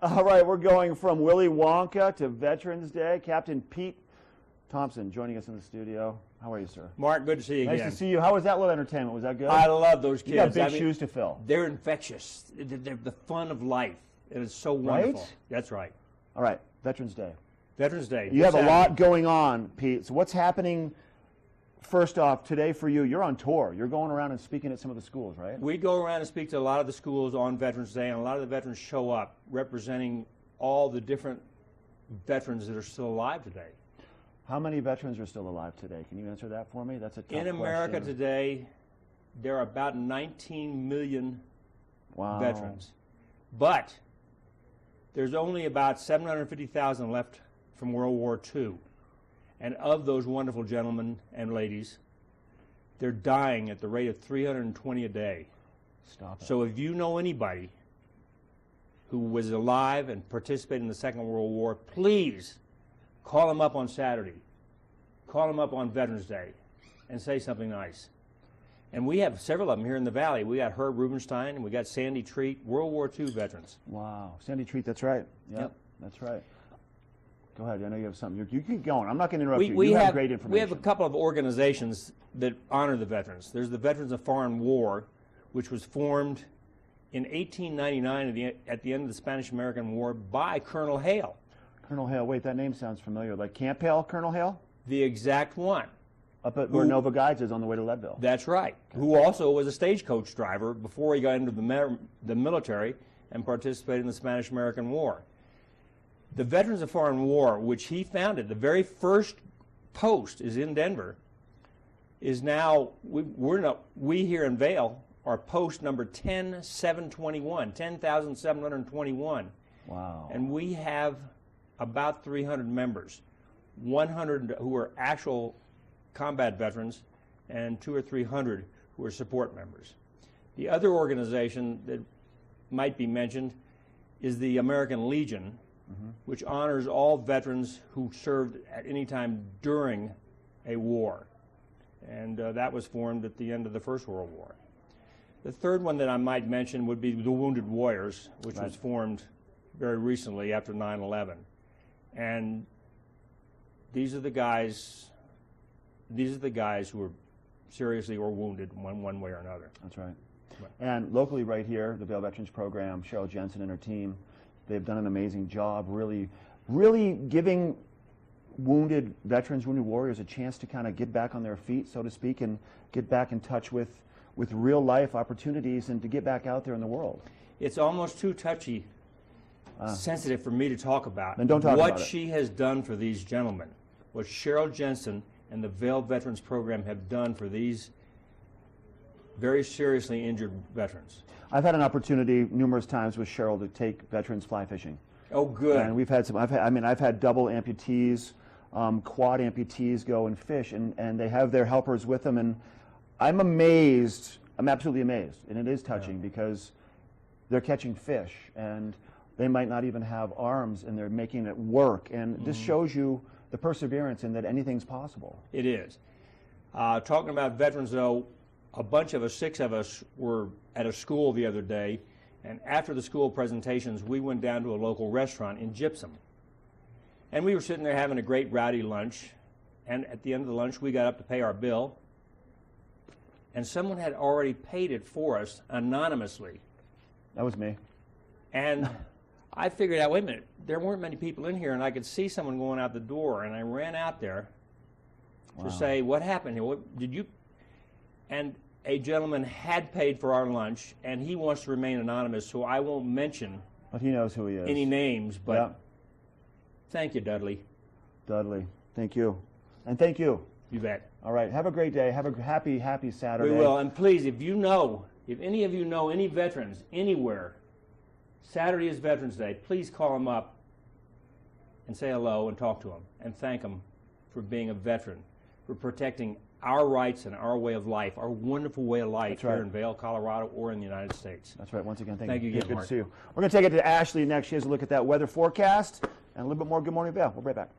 All right, we're going from Willy Wonka to Veterans Day. Captain Pete Thompson joining us in the studio. How are you, sir? Mark, good to see you again. Nice to see you. How was that little entertainment? Was that good? I love those kids. You got big shoes to fill. They're infectious. They're the fun of life. And it's so wonderful. Right? That's right. All right, Veterans Day. Veterans Day. You have a lot going on, Pete. So what's happening first off today for you? You're on tour. You're going around and speaking at some of the schools, right? We go around and speak to a lot of the schools on Veterans Day, and a lot of the veterans show up representing all the different veterans that are still alive today. How many veterans are still alive today? Can you answer that for me? That's a tough question. In America today, there are about 19 million veterans. But there's only about 750,000 left from World War II. And of those wonderful gentlemen and ladies, they're dying at the rate of 320 a day. Stop it. So if you know anybody who was alive and participated in the Second World War, please call them up on Saturday. Call them up on Veterans Day and say something nice. And we have several of them here in the Valley. We got Herb Rubenstein and we got Sandy Treat, World War II veterans. Wow. Sandy Treat, that's right. Yep. That's right. Go ahead. I know you have something. You keep going. I'm not going to interrupt you. You have great information. We have a couple of organizations that honor the veterans. There's the Veterans of Foreign War, which was formed in 1899 at the end of the Spanish-American War by Colonel Hale. Colonel Hale. Wait, that name sounds familiar. Like Camp Hale, Colonel Hale? The exact one. Up at where Nova Guides is on the way to Leadville. That's right. Okay. Who also was a stagecoach driver before he got into the military and participated in the Spanish-American War. The Veterans of Foreign War, which he founded, the very first post is in Denver, is now, we here in Vail are post number 10,721, 10,721. Wow. And we have about 300 members, 100 who are actual combat veterans and 200 or 300 who are support members. The other organization that might be mentioned is the American Legion, which honors all veterans who served at any time during a war. And that was formed at the end of the First World War. The third one that I might mention would be the Wounded Warriors, which was formed very recently after 9/11. And these are the guys who were seriously or wounded one way or another. That's right. And locally right here, the Vail Veterans Program, Cheryl Jensen and her team, they've done an amazing job really giving wounded veterans, wounded warriors a chance to kind of get back on their feet, so to speak, and get back in touch with real life opportunities and to get back out there in the world. It's almost too touchy, sensitive for me to talk about. Then don't talk about it. What she has done for these gentlemen, what Cheryl Jensen and the Vail Veterans Program have done for these very seriously injured veterans. I've had an opportunity numerous times with Cheryl to take veterans fly fishing. Oh, good. And we've had some. I've had double amputees, quad amputees go and fish, and they have their helpers with them, and I'm amazed. I'm absolutely amazed, and it is touching because they're catching fish, and they might not even have arms, and they're making it work, and this shows you the perseverance and that anything's possible. It is. Talking about veterans, though, a bunch of us, 6 of us, were at a school the other day, and after the school presentations, we went down to a local restaurant in Gypsum. And we were sitting there having a great rowdy lunch, and at the end of the lunch, we got up to pay our bill, and someone had already paid it for us anonymously. That was me. And I figured out, wait a minute, there weren't many people in here, and I could see someone going out the door, and I ran out there to say, what happened here? What, did you? And a gentleman had paid for our lunch, and he wants to remain anonymous, so I won't mention but he knows who he is. Any names, but thank you, Dudley. Dudley, thank you. And thank you. You bet. All right, have a great day. Have a happy, happy Saturday. We will, and please, if any of you know any veterans anywhere, Saturday is Veterans Day, please call them up and say hello and talk to them and thank them for being a veteran, for protecting our rights and our way of life, our wonderful way of life here in Vail, Colorado, or in the United States. That's right. Once again, thank you. Again, good to see you. We're going to take it to Ashley next. She has a look at that weather forecast and a little bit more Good Morning Vail. We'll be right back.